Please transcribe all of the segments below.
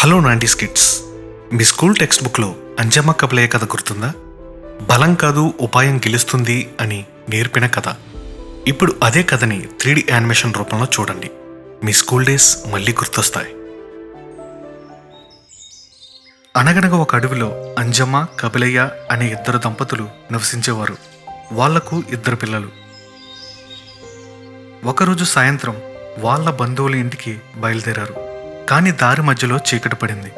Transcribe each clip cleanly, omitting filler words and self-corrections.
Hello 90s kids, మీ school text బుక్లో అంజమ్మ కబలయ్య కథ గుర్తుందా? బలం కాదు ఉపాయం గెలుస్తుంది అని నేర్పిన కథ. ఇప్పుడు అదే కథని 3D యానిమేషన్ రూపంలో చూడండి. మీ స్కూల్ డేస్ మళ్ళీ గుర్తొస్తాయి. అనగనగా ఒక అడవిలో అంజమ్మ కబలయ్య అనే ఇద్దరు దంపతులు నివసించేవారు. వాళ్లకు 2 పిల్లలు. ఒకరోజు సాయంత్రం వాళ్ళ బంధువుల ఇంటికి బయలుదేరారు. కానీ దారి మధ్యలో చీకటి పడింది.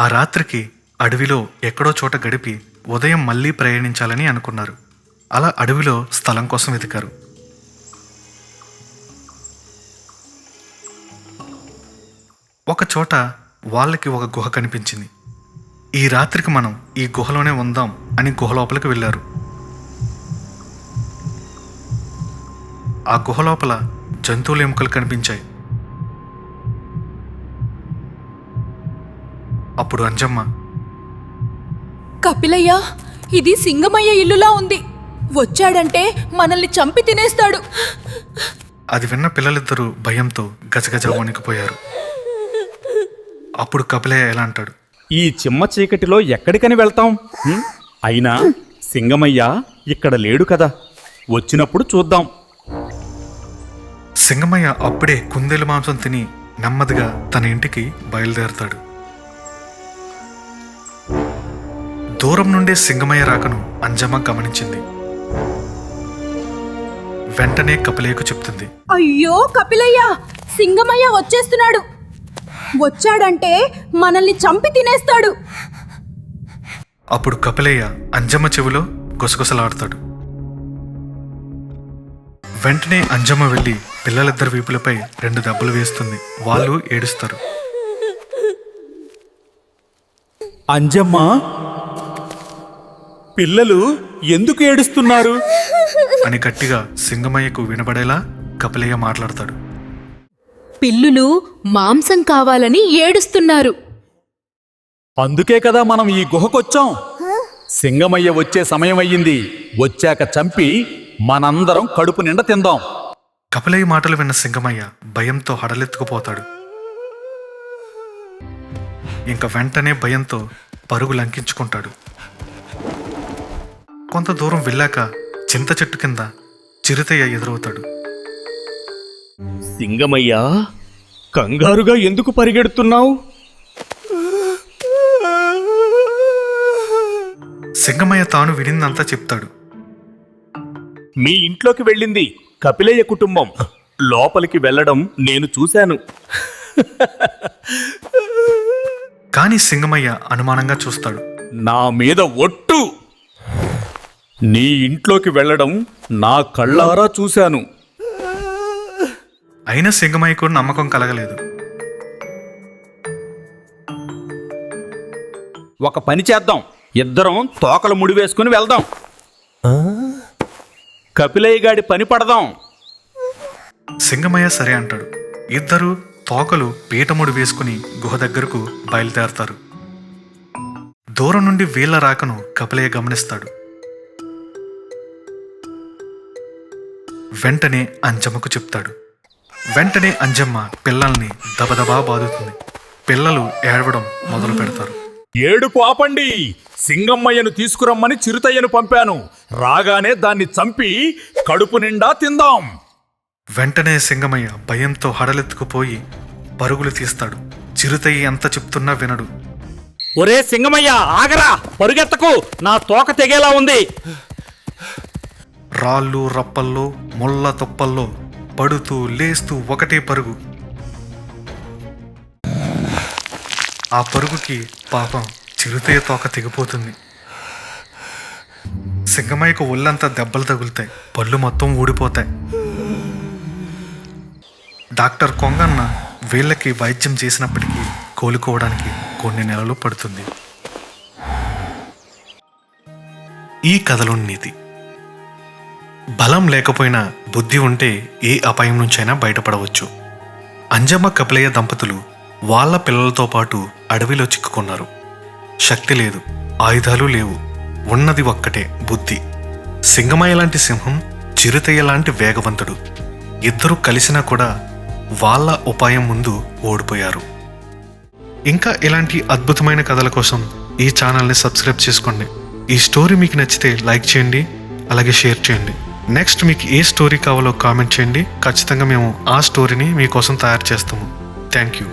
ఆ రాత్రికి అడవిలో ఎక్కడో చోట గడిపి ఉదయం మళ్ళీ ప్రయాణించాలని అనుకున్నారు. అలా అడవిలో స్థలం కోసం వెతికారు. ఒక చోట వాళ్ళకి ఒక గుహ కనిపించింది. ఈ రాత్రికి మనం ఈ గుహలోనే ఉందాం అని గుహ లోపలికి వెళ్ళారు. ఆ గుహ లోపల జంతువుల ఎముకలు కనిపించాయి. అప్పుడు అంజమ్మ, కపిలయ్య, ఇది సింగమయ్య ఇల్లులా ఉంది. వచ్చాడంటే మనల్ని చంపి తినేస్తాడు. అది విన్న పిల్లలిద్దరూ భయంతో గజగజ వణికిపోయారు. అప్పుడు కపిలయ్య ఎలా అంటాడు, ఈ చిమ్మ చీకటిలో ఎక్కడికని వెళ్తాం? అయినా సింగమయ్య ఇక్కడ లేడు కదా, వచ్చినప్పుడు చూద్దాం. సింగమయ్య అప్పుడే కుందేలు మాంసం తిని నెమ్మదిగా తన ఇంటికి బయలుదేరతాడు. దూరం నుండే సింగమయ్య రాకను అంజమ్మ గమనించింది. వెంటనే కపిలయ్యకు చెప్తుంది, అయ్యో కపిలయ్య, సింగమయ్య వచ్చేస్తున్నాడు. వచ్చాడంటే మనల్ని చంపి తినేస్తాడు. అప్పుడు కపిలయ్య అంజమ్మ చెవిలో గుసగుసలాడతాడు. వెంటనే అంజమ్మ వెళ్ళి పిల్లలిద్దరి వీపులపై 2 దెబ్బలు వేస్తుంది. వాళ్ళు ఏడుస్తారు. అంజమ్మ, పిల్లలు ఎందుకు ఏడుస్తున్నారు అని గట్టిగా సింగమయ్యకు వినబడేలా కపిలయ్య మాట్లాడతాడు. పిల్లులు మాంసం కావాలని ఏడుస్తున్నారు. అందుకే కదా మనం ఈ గుహకొచ్చాం. సింగమయ్య వచ్చే సమయం అయ్యింది. వచ్చాక చంపి మనందరం కడుపు నిండా తిందాం. కపిలయ్య మాటలు విన్న సింగమయ్య భయంతో హడలెత్తుకుపోతాడు. ఇంకా వెంటనే భయంతో పరుగు లంకించుకుంటాడు. కొంత దూరం వెళ్ళాక చింత చెట్టు కింద చిరుతయ్య ఎదురవుతాడు. సింగమయ్య, కంగారుగా ఎందుకు పరిగెడుతున్నావు? సింగమయ్య తాను వినిందంతా చెప్తాడు. మీ ఇంట్లోకి వెళ్ళింది కపిలయ్య కుటుంబం. లోపలికి వెళ్ళడం నేను చూశాను. కానీ సింగమయ్య అనుమానంగా చూస్తాడు. నా మీద ఒట్టు, నీ ఇంట్లోకి వెళ్ళడం నా కళ్ళారా చూశాను. అయినా సింగమయ్యకు నమ్మకం కలగలేదు. ఒక పని చేద్దాం, ఇద్దరం తోకలు ముడివేసుకుని వెళ్దాం. కపిలయ్య గాడి పని పడదాం. సింగమయ్య సరే అంటాడు. ఇద్దరు తోకలు పీటముడి వేసుకుని గుహ దగ్గరకు బయలుదేరతారు. దూరం నుండి వీళ్ళ రాకను కపిలయ్య గమనిస్తాడు. వెంటనే అంజమ్మకు చెప్తాడు. వెంటనే అంజమ్మ పిల్లల్ని దబదబా బాదుతుంది. పిల్లలు ఏడవడం మొదలు పెడతారు. ఏడుపు ఆపండి, సింగమ్మయ్యను తీసుకురమ్మని చిరుతయ్యను పంపాను. రాగానే దాన్ని చంపి కడుపు నిండా తిందాం. వెంటనే సింగమయ్య భయంతో హడలెత్తుకుపోయి పరుగులు తీస్తాడు. చిరుతయ్య ఎంత చెప్తున్నా వినడు. ఒరే సింగమయ్య, ఆగరా, పరుగెత్తకు, నా తోక తెగేలా ఉంది. రాళ్ళు రప్పల్లో ముళ్ళ తుప్పల్లో పడుతూ లేస్తూ ఒకటే పరుగు. ఆ పరుగుకి పాపం చిరుతయ్య తోక తెగిపోతుంది. సింగమయ్యకు ఒళ్ళంతా దెబ్బలు తగులుతాయి. పళ్ళు మొత్తం ఊడిపోతాయి. డాక్టర్ కొంగన్న వీళ్ళకి వైద్యం చేసినప్పటికీ కోలుకోవడానికి కొన్ని నెలలు పడుతుంది. ఈ కథలోని నీతి: బలం లేకపోయినా బుద్ధి ఉంటే ఏ అపాయం నుంచైనా బయటపడవచ్చు. అంజమ్మ కపిలయ్య దంపతులు వాళ్ళ పిల్లలతో పాటు అడవిలో చిక్కుకున్నారు. శక్తి లేదు, ఆయుధాలు లేవు, ఉన్నది ఒక్కటే బుద్ధి. సింగమయ్య లాంటి సింహం, చిరుతయ్య లాంటి వేగవంతుడు. ఇద్దరు కలిసినా కూడా వాళ్ళ ఉపాయం ముందు ఓడిపోయారు. ఇంకా ఇలాంటి అద్భుతమైన కథల కోసం ఈ ఛానల్ని సబ్స్క్రైబ్ చేసుకోండి. ఈ స్టోరీ మీకు నచ్చితే లైక్ చేయండి, అలాగే షేర్ చేయండి. నెక్స్ట్ మీకు ఏ స్టోరీ కావాలో కామెంట్ చేయండి. ఖచ్చితంగా మేము ఆ స్టోరీని మీకోసం తయారు చేస్తాము. Thank you.